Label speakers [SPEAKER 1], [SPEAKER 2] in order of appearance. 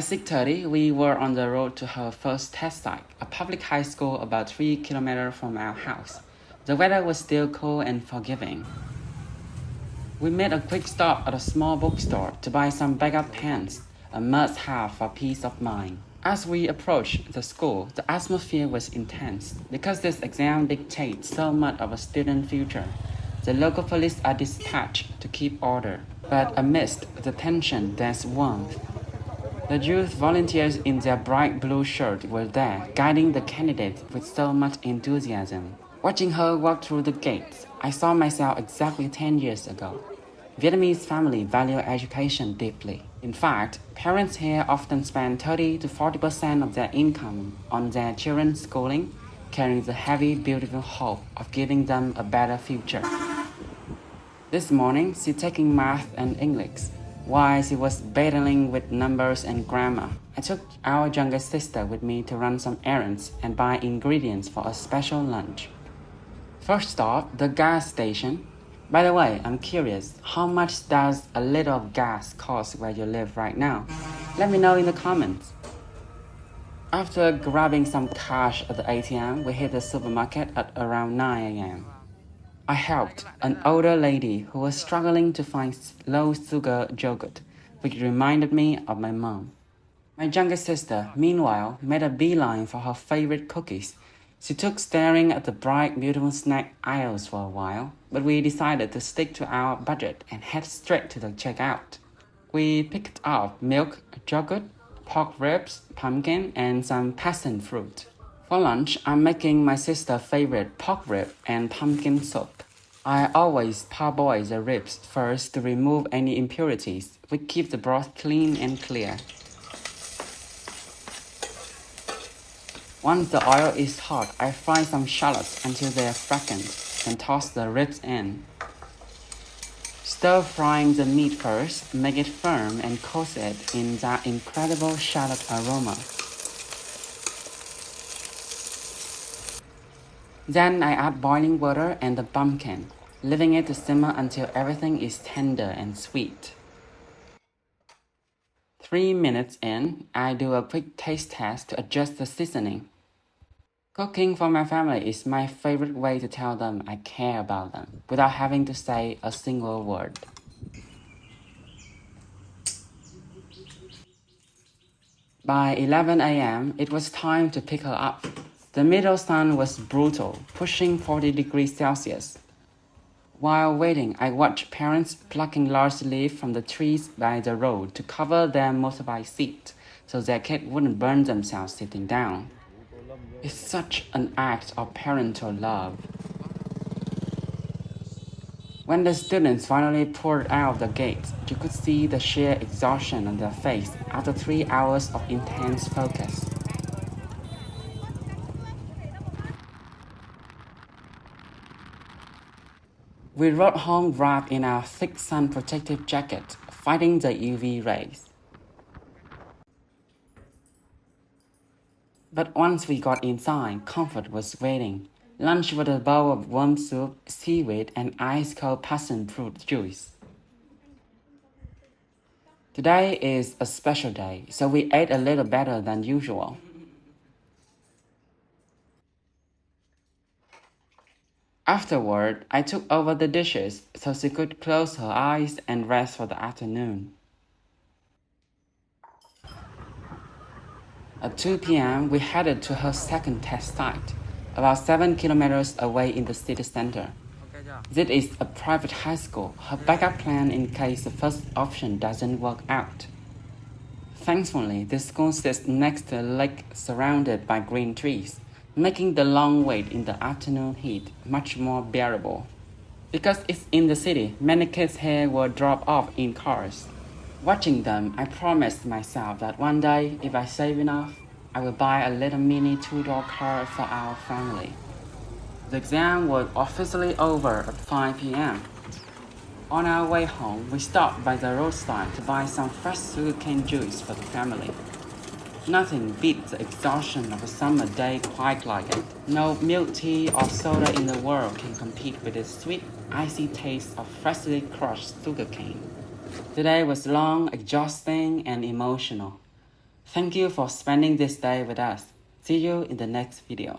[SPEAKER 1] At 6:30, we were on the road to her first test site, a public high school about 3 kilometers from our house. The weather was still cool and forgiving. We made a quick stop at a small bookstore to buy some backup pens, a must-have for peace of mind. As we approached the school, the atmosphere was intense because this exam dictates so much of a student's future. The local police are dispatched to keep order, but amidst the tension, there's warmth. The youth volunteers in their bright blue shirts were there, guiding the candidate with so much enthusiasm. Watching her walk through the gates, I saw myself exactly 10 years ago. Vietnamese families value education deeply. In fact, parents here often spend 30 to 40% of their income on their children's schooling, carrying the heavy, beautiful hope of giving them a better future. This morning, she's taking math and English. While she was battling with numbers and grammar, I took our youngest sister with me to run some errands and buy ingredients for a special lunch. First stop, the gas station. By the way, I'm curious, how much does a liter of gas cost where you live right now? Let me know in the comments. After grabbing some cash at the ATM, we hit the supermarket at around 9 a.m. I helped an older lady who was struggling to find low-sugar yogurt, which reminded me of my mom. My youngest sister, meanwhile, made a beeline for her favorite cookies. She took staring at the bright, beautiful snack aisles for a while, but we decided to stick to our budget and head straight to the checkout. We picked up milk, yogurt, pork ribs, pumpkin, and some passion fruit. For lunch, I'm making my sister's favorite pork rib and pumpkin soup. I always parboil the ribs first to remove any impurities, which keep the broth clean and clear. Once the oil is hot, I fry some shallots until they are fragrant, then toss the ribs in. Stir-frying the meat first, make it firm and coat it in that incredible shallot aroma. Then I add boiling water and the pumpkin, leaving it to simmer until everything is tender and sweet. 3 minutes in, I do a quick taste test to adjust the seasoning. Cooking for my family is my favorite way to tell them I care about them without having to say a single word. By 11 a.m., it was time to pick her up. The middle sun was brutal, pushing 40 degrees Celsius. While waiting, I watched parents plucking large leaves from the trees by the road to cover their motorbike seat so their kids wouldn't burn themselves sitting down. It's such an act of parental love. When the students finally poured out the gates, you could see the sheer exhaustion on their face after 3 hours of intense focus. We rode home wrapped in our thick sun protective jacket, fighting the UV rays. But once we got inside, comfort was waiting. Lunch with a bowl of warm soup, seaweed, and ice-cold passion fruit juice. Today is a special day, so we ate a little better than usual. Afterward, I took over the dishes so she could close her eyes and rest for the afternoon. At 2 p.m., we headed to her second test site, about 7 kilometers away in the city center. This is a private high school, her backup plan in case the first option doesn't work out. Thankfully, this school sits next to a lake surrounded by green trees, making the long wait in the afternoon heat much more bearable. Because it's in the city, many kids here will drop off in cars. Watching them, I promised myself that one day, if I save enough, I will buy a little mini two-door car for our family. The exam was officially over at 5 p.m. On our way home, we stopped by the roadside to buy some fresh sugarcane juice for the family. Nothing beats the exhaustion of a summer day quite like it. No milk tea or soda in the world can compete with the sweet, icy taste of freshly crushed sugarcane. Today was long, exhausting, and emotional. Thank you for spending this day with us. See you in the next video.